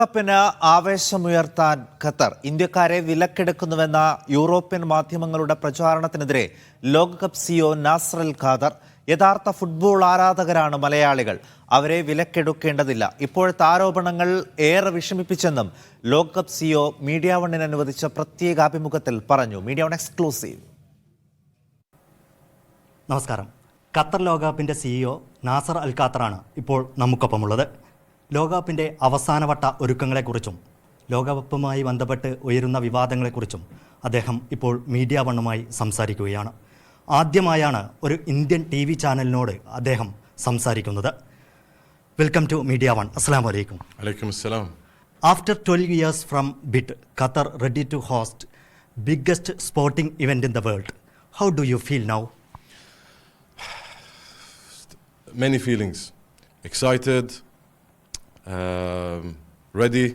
കപ്പിന് ആവേശമുയർത്താൻ ഖത്തർ ഇന്ത്യക്കാരെ വിലക്കെടുക്കുന്നുവെന്ന യൂറോപ്യൻ മാധ്യമങ്ങളുടെ പ്രചാരണത്തിനെതിരെ ലോകകപ്പ് സിഇഒ നാസർ ഖാദർ യഥാർത്ഥ ഫുട്ബോൾ ആരാധകരാണ് മലയാളികൾ, അവരെ വിലക്കെടുക്കേണ്ടതില്ല. ഇപ്പോഴത്തെ ആരോപണങ്ങൾ ഏറെ വിഷമിപ്പിച്ചെന്നും ലോകകപ്പ് സിഇഒ MediaOneന് അനുവദിച്ച പ്രത്യേക അഭിമുഖത്തിൽ പറഞ്ഞു. MediaOne exclusive. നമസ്കാരം. ഖത്തർ ലോകകപ്പിൻ്റെ സിഇഒ നാസർ ഖാദറാണ് ഇപ്പോൾ നമുക്കൊപ്പമുള്ളത്. ലോകകപ്പിൻ്റെ അവസാനവട്ട ഒരുക്കങ്ങളെക്കുറിച്ചും ലോകകപ്പുമായി ബന്ധപ്പെട്ട് ഉയരുന്ന വിവാദങ്ങളെക്കുറിച്ചും അദ്ദേഹം ഇപ്പോൾ MediaOneമായി സംസാരിക്കുകയാണ്. ആദ്യമായാണ് ഒരു ഇന്ത്യൻ TV ചാനലിനോട് അദ്ദേഹം സംസാരിക്കുന്നത്. Welcome to MediaOne. അസ്സലാമു അലൈക്കും. Alaikum assalam. After 12 years from BIT, Qatar ready to host biggest sporting event in the world. How do you feel now? Many feelings. Excited, ready.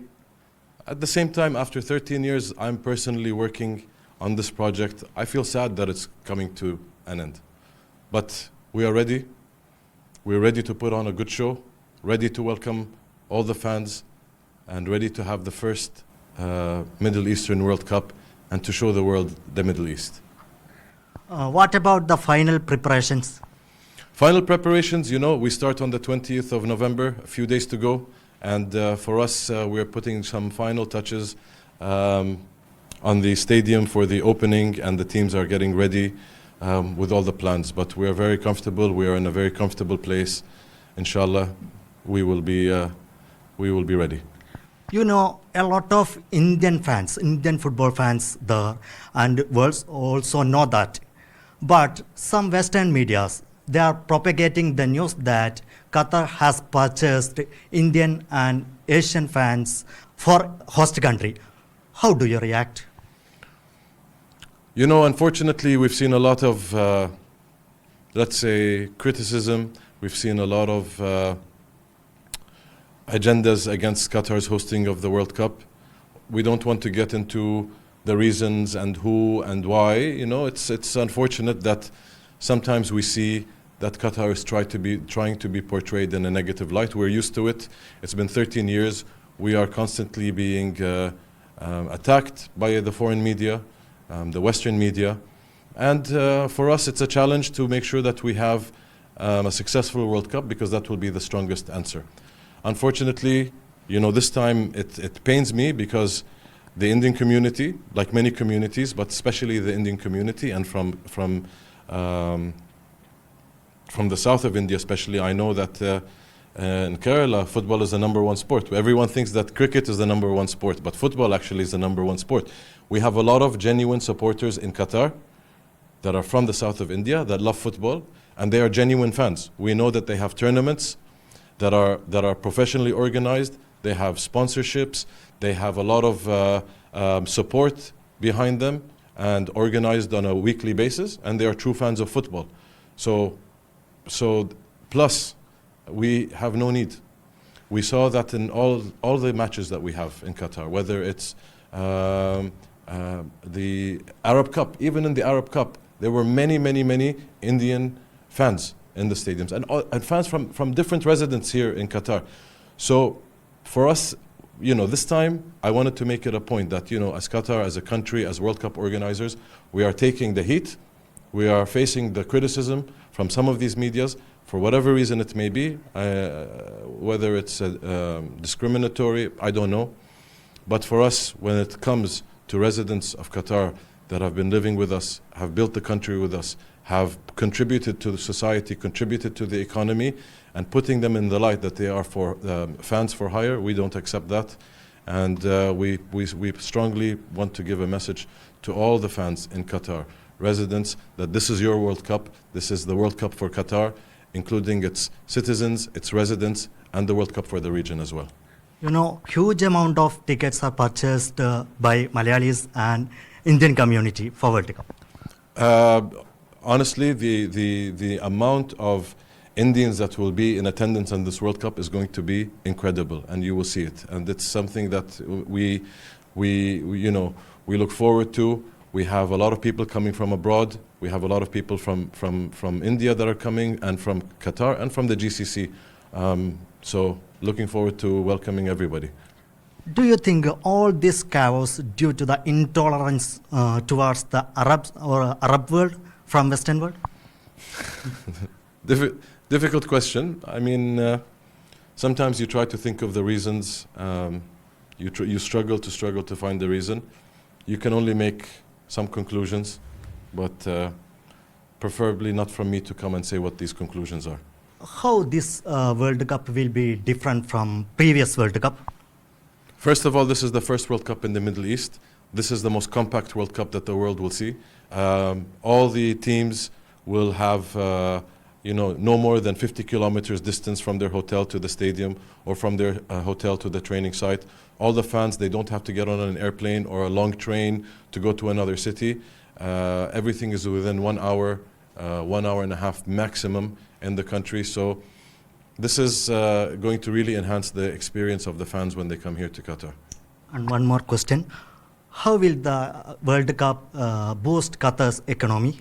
At the same time, after 13 years, I'm personally working on this project. I feel sad that it's coming to an end. But we are ready. We're ready to put on a good show, ready to welcome all the fans, and ready to have the first Middle Eastern World Cup and to show the world the Middle East. What about the final preparations? Final preparations, we start on the 20th of November, a few days to go. And for us, we're putting some final touches on the stadium for the opening, and the teams are getting ready with all the plans. But we are very comfortable. We are in a very comfortable place. Inshallah, we will be ready. You know, a lot of Indian football fans there, and world also know that. But some Western medias, they are propagating the news that Qatar has purchased Indian and Asian fans for host country. How do you react? Unfortunately, we've seen a lot of, let's say, criticism. We've seen a lot of agendas against Qatar's hosting of the World Cup. We don't want to get into the reasons and who and why. It's unfortunate that sometimes we see that Qatar is trying to be portrayed in a negative light. We're used to it. It's been 13 years. We are constantly being attacked by the foreign media, the Western media. And for us, it's a challenge to make sure that we have a successful World Cup, because that will be the strongest answer. Unfortunately, this time it pains me, because the Indian community, like many communities, but especially the Indian community, and from the south of India especially, I know that in Kerala, football is the number one sport. Everyone thinks that cricket is the number one sport, but football actually is the number one sport. We have a lot of genuine supporters in Qatar that are from the south of India that love football, and they are genuine fans. We know that they have tournaments that are professionally organized. They have sponsorships. They have a lot of support behind them and organized on a weekly basis, and they are true fans of football. So plus, we have no need. We saw that in all the matches that we have in Qatar, whether it's the Arab Cup. Even in the Arab Cup, there were many Indian fans in the stadiums, and fans from different residents here in Qatar. So for us, this time, I wanted to make it a point that, as Qatar, as a country, as World Cup organizers, we are taking the heat. We are facing the criticism from some of these medias, for whatever reason it may be, whether it's discriminatory, I don't know. But for us, when it comes to residents of Qatar that have been living with us, have built the country with us, have contributed to the society, contributed to the economy, and putting them in the light that they are for fans for hire, we don't accept that. And we strongly want to give a message to all the fans in Qatar, residents, that this is your World Cup. This is the World Cup for Qatar, including its citizens, its residents, and the World Cup for the region as well. Huge amount of tickets are purchased by Malayalees and Indian community for World Cup. Honestly, the amount of Indians that will be in attendance on this World Cup is going to be incredible, and you will see it. And it's something that we look forward to. We have a lot of people coming from abroad. We have a lot of people from India that are coming, and from Qatar, and from the GCC. So looking forward to welcoming everybody. Do you think all this chaos due to the intolerance towards the Arabs or Arab world from Western world? Difficult question. I mean, sometimes you try to think of the reasons. You struggle to find the reason. You can only make some conclusions, but preferably not from me to come and say what these conclusions are. How this World Cup will be different from previous World Cup? First of all, this is the first World Cup in the Middle East. This is the most compact World Cup that the world will see. All the teams will have no more than 50 kilometers distance from their hotel to the stadium or from their hotel to the training site. All the fans, they don't have to get on an airplane or a long train to go to another city. Everything is within 1 hour, 1 hour and a half maximum in the country. So this is going to really enhance the experience of the fans when they come here to Qatar. And one more question. How will the World Cup boost Qatar's economy?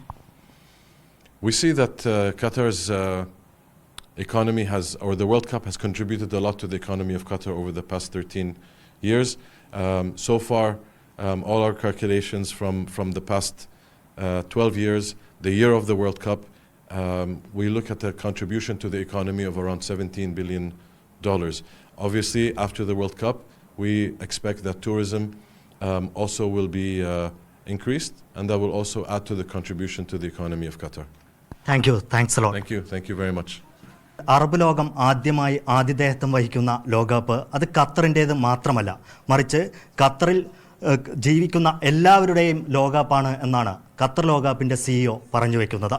We see that Qatar's economy or the World Cup has contributed a lot to the economy of Qatar over the past 13 years. So far, all our calculations from the past 12 years, the year of the World Cup, we look at the contribution to the economy of around $17 billion. Obviously, after the World Cup, we expect that tourism also will be increased, and that will also add to the contribution to the economy of Qatar. Thank you. Thanks a lot. Thank you very much. Arab ലോകം ആദ്യമായി ആതിഥേയത്വം വഹിക്കുന്ന ലോകകപ്പ് അത് ഖത്തറിൻ്റേത് മാത്രമല്ല, മറിച്ച് ഖത്തറിൽ ജീവിക്കുന്ന എല്ലാവരുടെയും ലോകകപ്പാണ് എന്നാണ് ഖത്തർ ലോകകപ്പിൻ്റെ CEO പറഞ്ഞു വയ്ക്കുന്നത്.